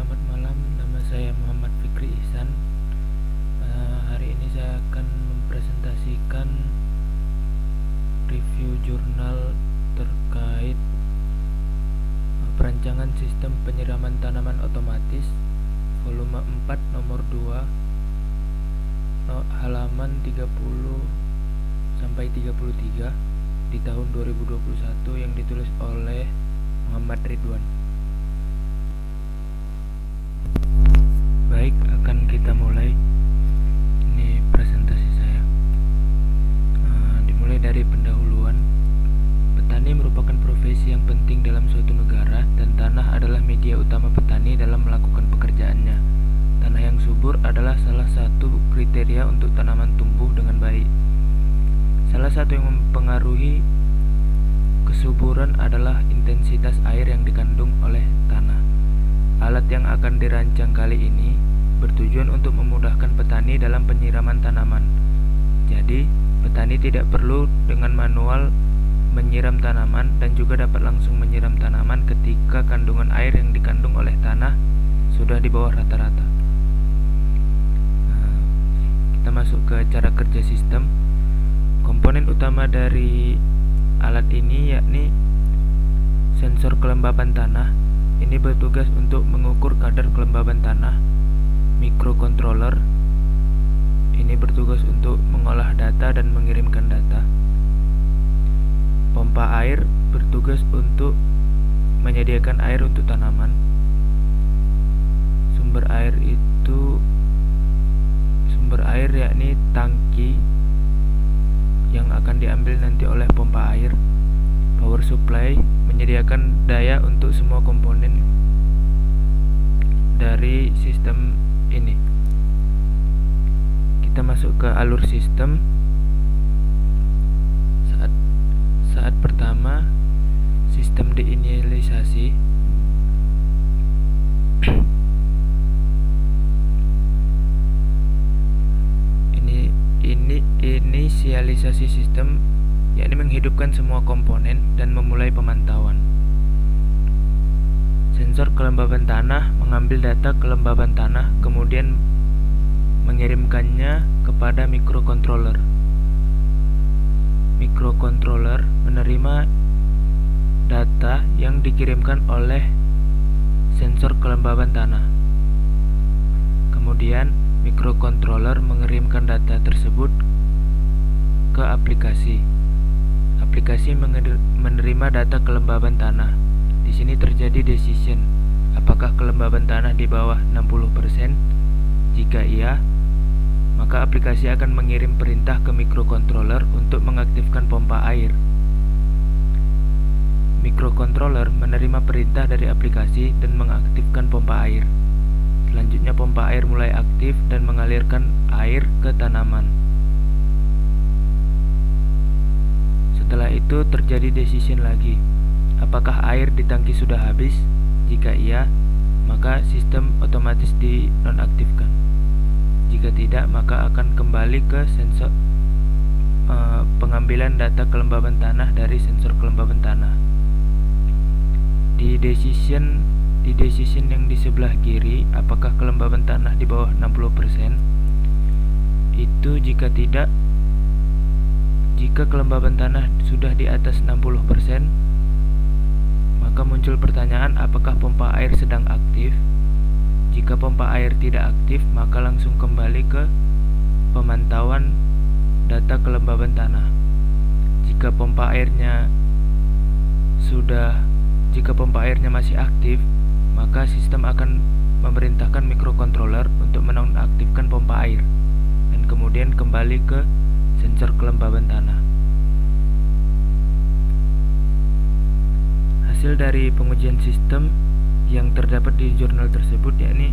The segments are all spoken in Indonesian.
Selamat malam, nama saya Muhammad Fikri Ihsan. Hari ini saya akan mempresentasikan review jurnal terkait perancangan sistem penyiraman tanaman otomatis volume 4 nomor 2 halaman 30 sampai 33 di tahun 2021 yang ditulis oleh Muhammad Ridwan. Baik, akan kita mulai. Ini presentasi saya. Dimulai dari pendahuluan. Petani merupakan profesi yang penting dalam suatu negara, dan tanah adalah media utama petani dalam melakukan pekerjaannya. Tanah yang subur adalah salah satu kriteria untuk tanaman tumbuh dengan baik. Salah satu yang mempengaruhi kesuburan adalah intensitas air yang dikandung oleh tanah. Alat yang akan dirancang kali ini bertujuan untuk memudahkan petani dalam penyiraman tanaman. Jadi, petani tidak perlu dengan manual menyiram tanaman dan juga dapat langsung menyiram tanaman ketika kandungan air yang dikandung oleh tanah sudah di bawah rata-rata. Kita masuk ke cara kerja sistem. Komponen utama dari alat ini yakni sensor kelembaban tanah. Ini bertugas untuk mengukur kadar kelembaban tanah. Microcontroller ini bertugas untuk mengolah data dan mengirimkan data. Pompa air bertugas untuk menyediakan air untuk tanaman. Sumber air yakni tangki yang akan diambil nanti oleh pompa air. Power supply menyediakan daya untuk semua komponen dari sistem ini. Kita masuk ke alur sistem. Saat pertama sistem diinisialisasi. Inisialisasi sistem yakni menghidupkan semua komponen dan memulai pemantauan. Sensor kelembaban tanah mengambil data kelembaban tanah, kemudian mengirimkannya kepada microcontroller. Microcontroller menerima data yang dikirimkan oleh sensor kelembaban tanah. Kemudian microcontroller mengirimkan data tersebut ke aplikasi. Aplikasi menerima data kelembaban tanah. Di sini terjadi decision, apakah kelembaban tanah di bawah 60%? Jika iya, maka aplikasi akan mengirim perintah ke microcontroller untuk mengaktifkan pompa air. Microcontroller menerima perintah dari aplikasi dan mengaktifkan pompa air. Selanjutnya pompa air mulai aktif dan mengalirkan air ke tanaman. Setelah itu terjadi decision lagi. Apakah air di tangki sudah habis? Jika iya, maka sistem otomatis dinonaktifkan. Jika tidak, maka akan kembali ke sensor pengambilan data kelembaban tanah dari sensor kelembaban tanah. Di decision yang di sebelah kiri, apakah kelembaban tanah di bawah 60%? Itu jika tidak. Jika kelembaban tanah sudah di atas 60%, maka muncul pertanyaan apakah pompa air sedang aktif. Jika pompa air tidak aktif, maka langsung kembali ke pemantauan data kelembaban tanah. Jika pompa airnya masih aktif, maka sistem akan memerintahkan microcontroller untuk menonaktifkan pompa air dan kemudian kembali ke sensor kelembaban tanah. Hasil dari pengujian sistem yang terdapat di jurnal tersebut yakni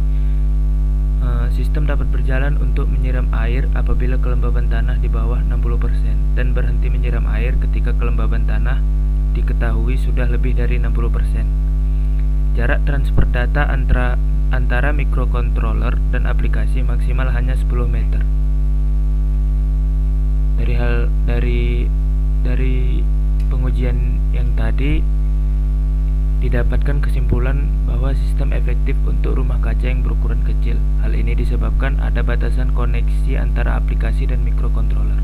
sistem dapat berjalan untuk menyiram air apabila kelembaban tanah di bawah 60% dan berhenti menyiram air ketika kelembaban tanah diketahui sudah lebih dari 60%. Jarak transfer data antara microcontroller dan aplikasi maksimal hanya 10 meter. Dari pengujian yang tadi Didapatkan kesimpulan bahwa sistem efektif untuk rumah kaca yang berukuran kecil. Hal ini disebabkan ada batasan koneksi antara aplikasi dan mikrokontroler.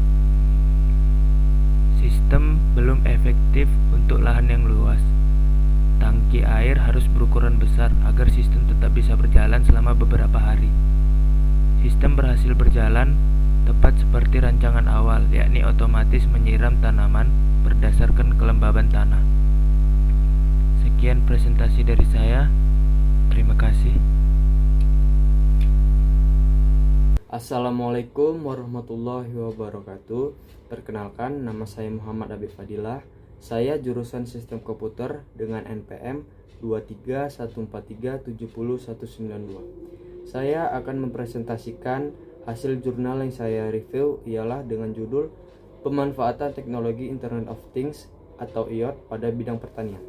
Sistem belum efektif untuk lahan yang luas. Tangki air harus berukuran besar agar sistem tetap bisa berjalan selama beberapa hari. Sistem berhasil berjalan tepat seperti rancangan awal, yakni otomatis menyiram tanaman berdasarkan kelembaban tanah. Sekian presentasi dari saya. Terima kasih. Assalamualaikum warahmatullahi wabarakatuh. Perkenalkan, nama saya Muhammad Habib Fadilah. Saya jurusan Sistem Komputer dengan NPM 23143709192. Saya akan mempresentasikan hasil jurnal yang saya review ialah dengan judul Pemanfaatan Teknologi Internet of Things atau IoT pada bidang pertanian.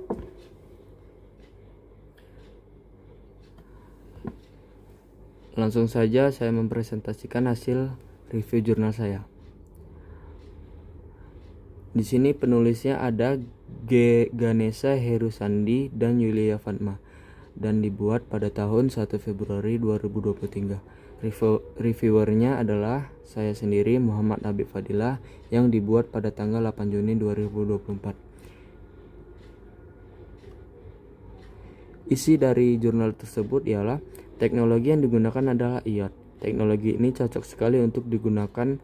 Langsung saja saya mempresentasikan hasil review jurnal saya. Di sini penulisnya ada Ganesha Herusandi dan Yulia Fatma dan dibuat pada tahun 1 Februari 2023. Reviewernya adalah saya sendiri, Muhammad Habib Fadilah, yang dibuat pada tanggal 8 Juni 2024. Isi dari jurnal tersebut ialah teknologi yang digunakan adalah IoT. Teknologi ini cocok sekali untuk digunakan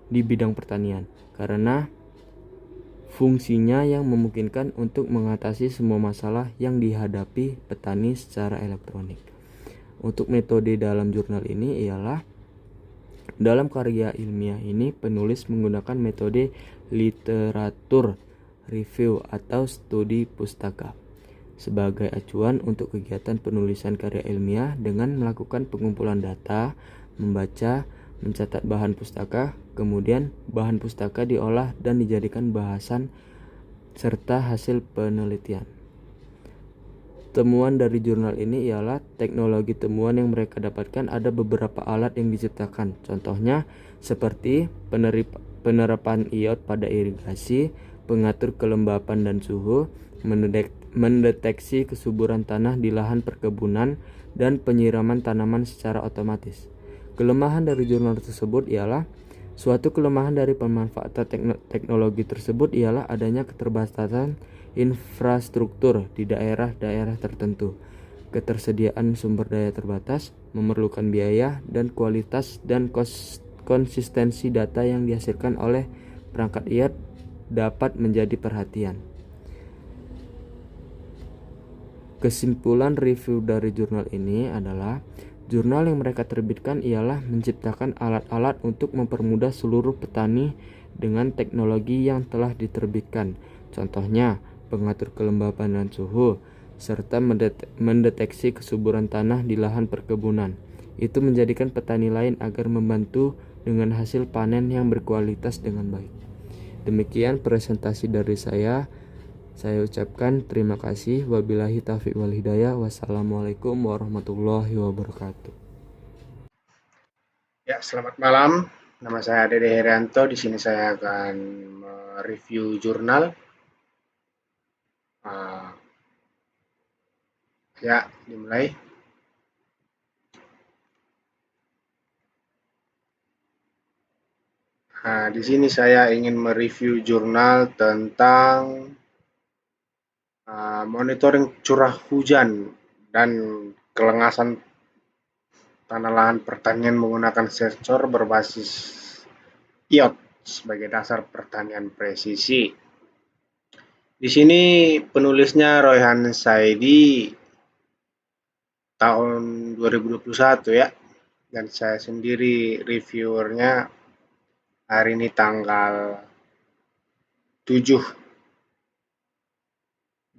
di bidang pertanian karena fungsinya yang memungkinkan untuk mengatasi semua masalah yang dihadapi petani secara elektronik. Untuk metode dalam jurnal ini ialah dalam karya ilmiah ini penulis menggunakan metode literatur review atau studi pustaka sebagai acuan untuk kegiatan penulisan karya ilmiah dengan melakukan pengumpulan data, membaca, mencatat bahan pustaka, kemudian bahan pustaka diolah dan dijadikan bahasan serta hasil penelitian. Temuan dari jurnal ini ialah teknologi temuan yang mereka dapatkan ada beberapa alat yang diciptakan. Contohnya seperti penerapan IoT pada irigasi, pengatur kelembapan dan suhu, mendeteksi kesuburan tanah di lahan perkebunan, dan penyiraman tanaman secara otomatis. Kelemahan dari jurnal tersebut ialah suatu kelemahan dari pemanfaatan teknologi tersebut ialah adanya keterbatasan infrastruktur di daerah-daerah tertentu, ketersediaan sumber daya terbatas, memerlukan biaya, dan kualitas dan konsistensi data yang dihasilkan oleh perangkat IoT dapat menjadi perhatian. Kesimpulan review dari jurnal ini adalah jurnal yang mereka terbitkan ialah menciptakan alat-alat untuk mempermudah seluruh petani dengan teknologi yang telah diterbitkan. Contohnya, pengatur kelembapan dan suhu, serta mendeteksi kesuburan tanah di lahan perkebunan. Itu menjadikan petani lain agar membantu dengan hasil panen yang berkualitas dengan baik. Demikian presentasi dari saya. Saya ucapkan terima kasih. Wabillahi taufiq wal hidayah. Wassalamualaikum warahmatullahi wabarakatuh. Ya, selamat malam. Nama saya Dede Herianto. Di sini saya akan mereview jurnal. Ya, dimulai. Di sini saya ingin mereview jurnal tentang monitoring curah hujan dan kelengasan tanah lahan pertanian menggunakan sensor berbasis IoT sebagai dasar pertanian presisi. Di sini penulisnya Royhan Saidi tahun 2021 ya, dan saya sendiri reviewernya hari ini tanggal 7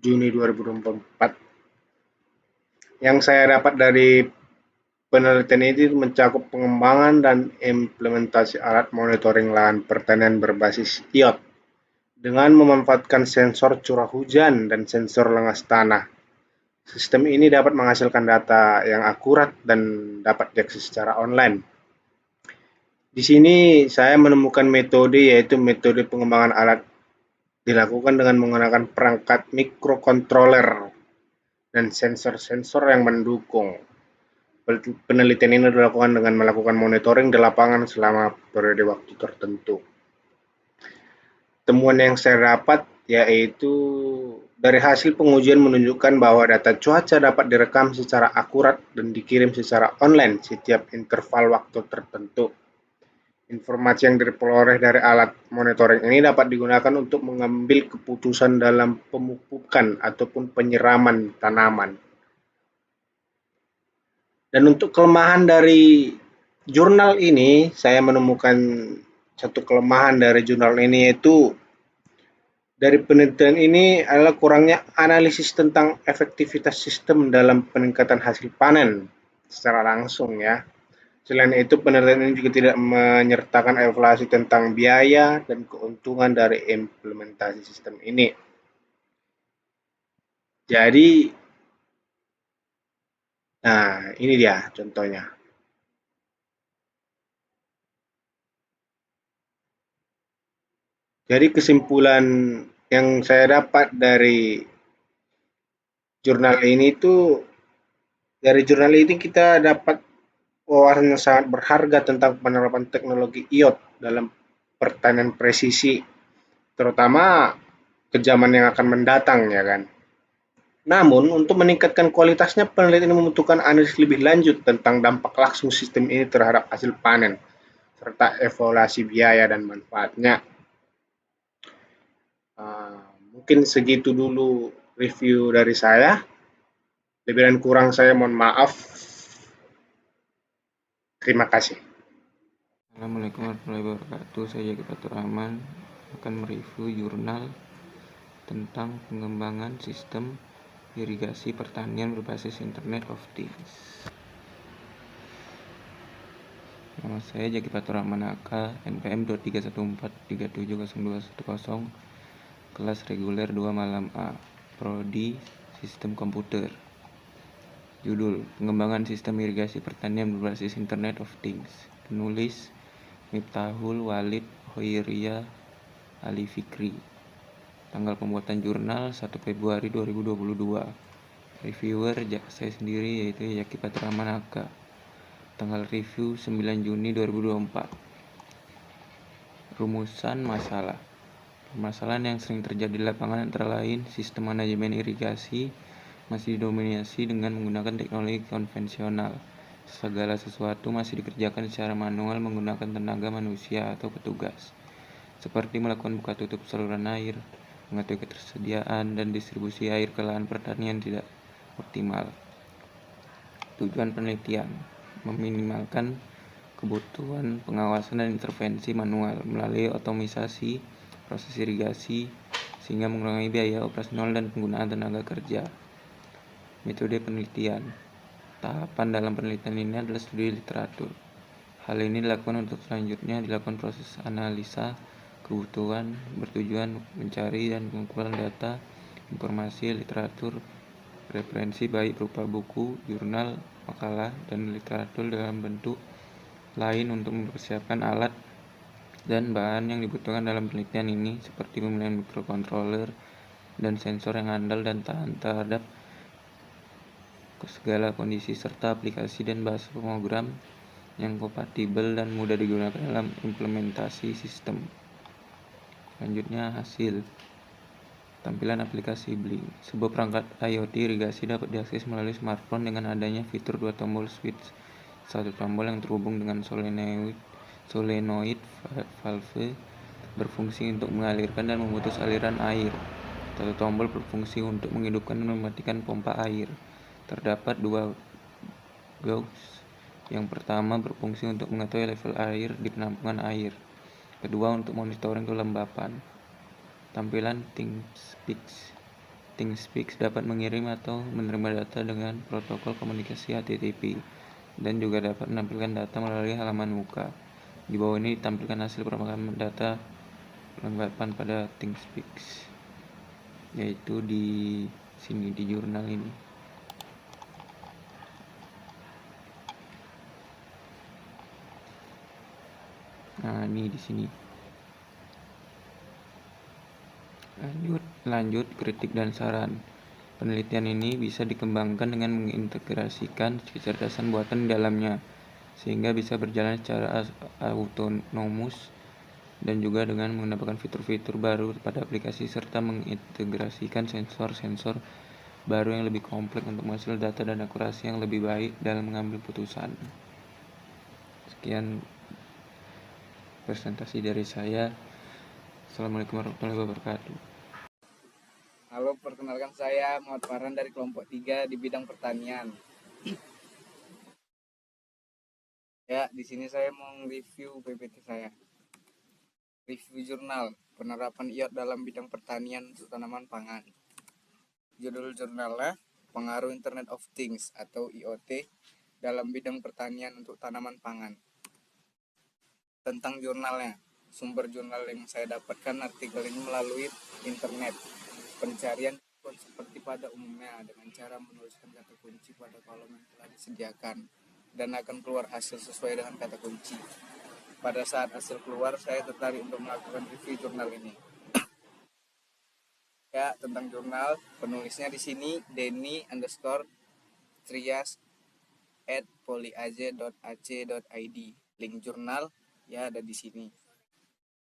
Juni 2024. Yang saya dapat dari penelitian ini mencakup pengembangan dan implementasi alat monitoring lahan pertanian berbasis IoT dengan memanfaatkan sensor curah hujan dan sensor lengas tanah. Sistem ini dapat menghasilkan data yang akurat dan dapat diakses secara online. Di sini saya menemukan metode, yaitu metode pengembangan alat dilakukan dengan menggunakan perangkat mikrokontroler dan sensor-sensor yang mendukung. Penelitian ini dilakukan dengan melakukan monitoring di lapangan selama periode waktu tertentu. Temuan yang saya dapat yaitu dari hasil pengujian menunjukkan bahwa data cuaca dapat direkam secara akurat dan dikirim secara online setiap interval waktu tertentu. Informasi yang diperoleh dari alat monitoring ini dapat digunakan untuk mengambil keputusan dalam pemupukan ataupun penyiraman tanaman. Dan untuk kelemahan dari jurnal ini, saya menemukan satu kelemahan dari jurnal ini, yaitu dari penelitian ini adalah kurangnya analisis tentang efektivitas sistem dalam peningkatan hasil panen secara langsung ya. Selain itu, penelitian ini juga tidak menyertakan evaluasi tentang biaya dan keuntungan dari implementasi sistem ini. Jadi, nah ini dia contohnya. Jadi kesimpulan yang saya dapat dari jurnal ini kita dapat wawasan yang sangat berharga tentang penerapan teknologi IoT dalam pertanian presisi, terutama ke zaman yang akan mendatang ya kan. Namun, untuk meningkatkan kualitasnya, penelitian ini membutuhkan analisis lebih lanjut tentang dampak langsung sistem ini terhadap hasil panen, serta evaluasi biaya dan manfaatnya. Mungkin segitu dulu review dari saya. Lebih dan kurang saya mohon maaf. Terima kasih. Assalamualaikum warahmatullahi wabarakatuh. Saya Jaki Fatur Rahman akan mereview jurnal tentang pengembangan sistem irigasi pertanian berbasis Internet of Things. Nama saya Jaki Fatur Rahman AK, NPM 23143700210, kelas reguler 2 malam A, Prodi Sistem Komputer. Judul: Pengembangan Sistem Irigasi Pertanian Berbasis Internet of Things. Penulis: Miftahul Walid Hoiria Ali Fikri. Tanggal pembuatan jurnal 1 Februari 2022. Reviewer saya sendiri yaitu Jaki Fatur Rahman AK. Tanggal review 9 Juni 2024. Rumusan masalah. Permasalahan yang sering terjadi di lapangan antara lain sistem manajemen irigasi masih didominasi dengan menggunakan teknologi konvensional. Segala sesuatu masih dikerjakan secara manual menggunakan tenaga manusia atau petugas, seperti melakukan buka tutup saluran air, mengatur ketersediaan dan distribusi air ke lahan pertanian tidak optimal. Tujuan penelitian: meminimalkan kebutuhan pengawasan dan intervensi manual melalui otomatisasi proses irigasi sehingga mengurangi biaya operasional dan penggunaan tenaga kerja. Metode penelitian. Tahapan dalam penelitian ini adalah studi literatur. Hal ini dilakukan untuk selanjutnya dilakukan proses analisa kebutuhan bertujuan mencari dan pengumpulan data, informasi, literatur, referensi baik berupa buku, jurnal, makalah, dan literatur dalam bentuk lain untuk mempersiapkan alat dan bahan yang dibutuhkan dalam penelitian ini, seperti pemilihan microcontroller dan sensor yang andal dan tahan terhadap segala kondisi, serta aplikasi dan bahasa pemrogram yang kompatibel dan mudah digunakan dalam implementasi sistem. Selanjutnya, hasil. Tampilan aplikasi Blink. Sebuah perangkat IoT irigasi dapat diakses melalui smartphone dengan adanya fitur 2 tombol switch. Satu tombol yang terhubung dengan solenoid valve berfungsi untuk mengalirkan dan memutus aliran air. Satu tombol berfungsi untuk menghidupkan dan mematikan pompa air. Terdapat 2 gauge. Yang pertama berfungsi untuk mengetahui level air di penampungan air. Kedua untuk monitoring kelembapan. Tampilan ThingSpeaks dapat mengirim atau menerima data dengan protokol komunikasi HTTP dan juga dapat menampilkan data melalui halaman muka. Di bawah ini ditampilkan hasil permakaman data kelembapan pada ThingSpeaks, yaitu di sini di jurnal ini. Nah, ini di sini. Lanjut kritik dan saran. Penelitian ini bisa dikembangkan dengan mengintegrasikan kecerdasan buatan di dalamnya, sehingga bisa berjalan secara autonomus dan juga dengan menambahkan fitur-fitur baru pada aplikasi serta mengintegrasikan sensor-sensor baru yang lebih kompleks untuk menghasilkan data dan akurasi yang lebih baik dalam mengambil putusan. Sekian presentasi dari saya. Assalamualaikum warahmatullahi wabarakatuh. Halo, perkenalkan saya Muhammad Farhan dari kelompok 3 di bidang pertanian. Ya, di sini saya mau review PPT saya. Review jurnal penerapan IoT dalam bidang pertanian untuk tanaman pangan. Judul jurnalnya Pengaruh Internet of Things atau IoT dalam bidang pertanian untuk tanaman pangan. Tentang jurnalnya, sumber jurnal yang saya dapatkan artikel ini melalui internet. Pencarian seperti pada umumnya dengan cara menuliskan kata kunci pada kolom yang telah disediakan dan akan keluar hasil sesuai dengan kata kunci. Pada saat hasil keluar, saya tertarik untuk melakukan review jurnal ini. Ya, tentang jurnal, penulisnya di sini Denny_Trias@polyaz.ac.id. Link jurnal ya ada di sini.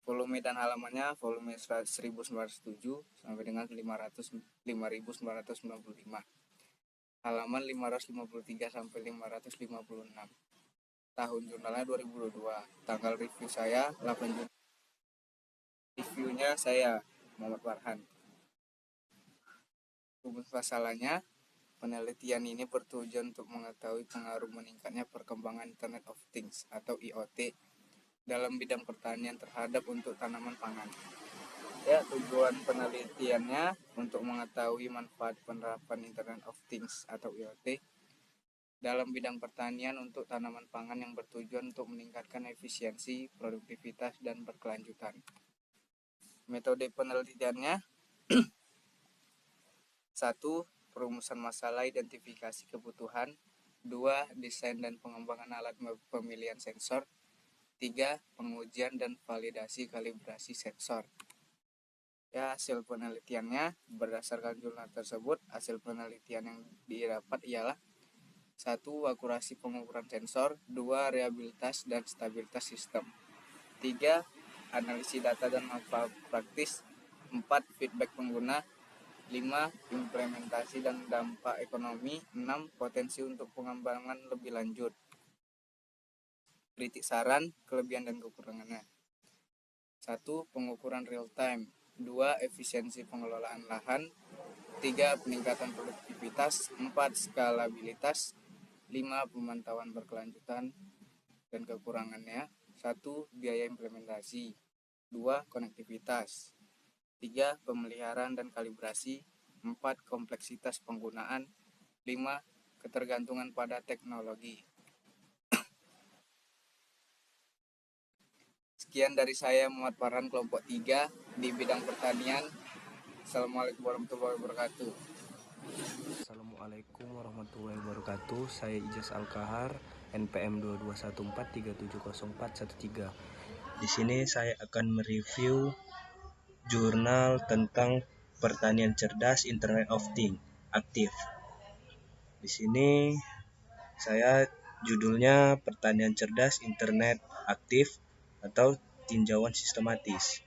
Volume dan halamannya volume 1907 sampai dengan 5995. Halaman 553 sampai 556. Tahun jurnalnya 2022. Tanggal review saya 8 Juni. Reviewnya saya Muhammad Farhan. Rumus masalahnya, penelitian ini bertujuan untuk mengetahui pengaruh meningkatnya perkembangan Internet of Things atau IoT dalam bidang pertanian terhadap untuk tanaman pangan. Ya, tujuan penelitiannya untuk mengetahui manfaat penerapan Internet of Things atau IoT dalam bidang pertanian untuk tanaman pangan yang bertujuan untuk meningkatkan efisiensi, produktivitas, dan berkelanjutan. Metode penelitiannya 1. Perumusan masalah identifikasi kebutuhan. 2. Desain dan pengembangan alat pemilihan sensor. 3. Pengujian dan validasi kalibrasi sensor. Ya, hasil penelitiannya berdasarkan jurnal tersebut, hasil penelitian yang didapat ialah 1. Akurasi pengukuran sensor. 2. Reliabilitas dan stabilitas sistem. 3. Analisis data dan manfaat praktis. 4. Feedback pengguna. 5. Implementasi dan dampak ekonomi. 6. Potensi untuk pengembangan lebih lanjut. Kritik saran, kelebihan dan kekurangannya. 1. Pengukuran real time. 2. Efisiensi pengelolaan lahan. 3. Peningkatan produktivitas. 4. Skalabilitas. 5. Pemantauan berkelanjutan dan kekurangannya. 1. Biaya implementasi. 2. Konektivitas. 3. Pemeliharaan dan kalibrasi. 4. Kompleksitas penggunaan. 5. Ketergantungan pada teknologi. Sekian dari saya Muhammad Farhan kelompok 3 di bidang pertanian. Assalamualaikum warahmatullahi wabarakatuh. Assalamualaikum warahmatullahi wabarakatuh. Saya Ijaz Al-Kahar, NPM 2214370413. Di sini saya akan mereview jurnal tentang pertanian cerdas Internet of Things aktif. Di sini saya judulnya pertanian cerdas Internet aktif atau tinjauan sistematis.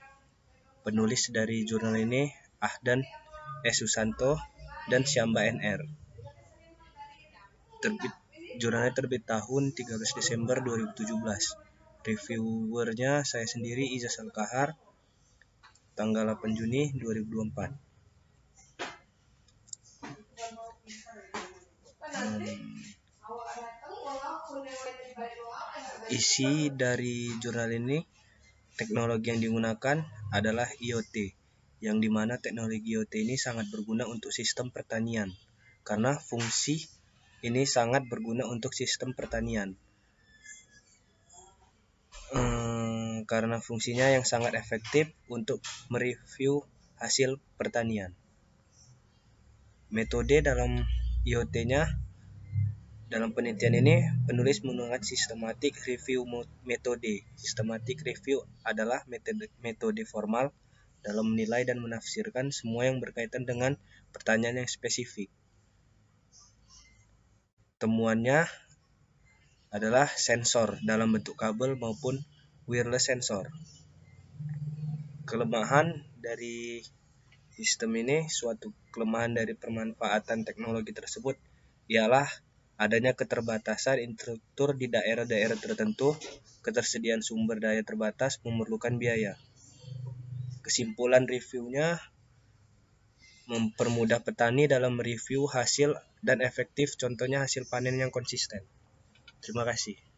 Penulis dari jurnal ini Ahdan S. Susanto dan Syamba NR. Jurnalnya terbit tahun 13 Desember 2017. Reviewernya saya sendiri Ijaz Al-Kahar, tanggal 8 Juni 2024. Isi dari jurnal ini, teknologi yang digunakan adalah IoT, yang dimana teknologi IoT ini sangat berguna untuk sistem pertanian, karena fungsi ini sangat berguna untuk sistem pertanian. Karena fungsinya yang sangat efektif untuk mereview hasil pertanian. Metode dalam IoT-nya, dalam penelitian ini penulis menggunakan systematic review metode. Systematic review adalah metode formal dalam menilai dan menafsirkan semua yang berkaitan dengan pertanyaan yang spesifik. Temuannya adalah sensor dalam bentuk kabel maupun wireless sensor. Kelemahan dari sistem ini, suatu kelemahan dari pemanfaatan teknologi tersebut ialah adanya keterbatasan infrastruktur di daerah-daerah tertentu, ketersediaan sumber daya terbatas, memerlukan biaya. Kesimpulan reviewnya, mempermudah petani dalam mereview hasil dan efektif, contohnya hasil panen yang konsisten. Terima kasih.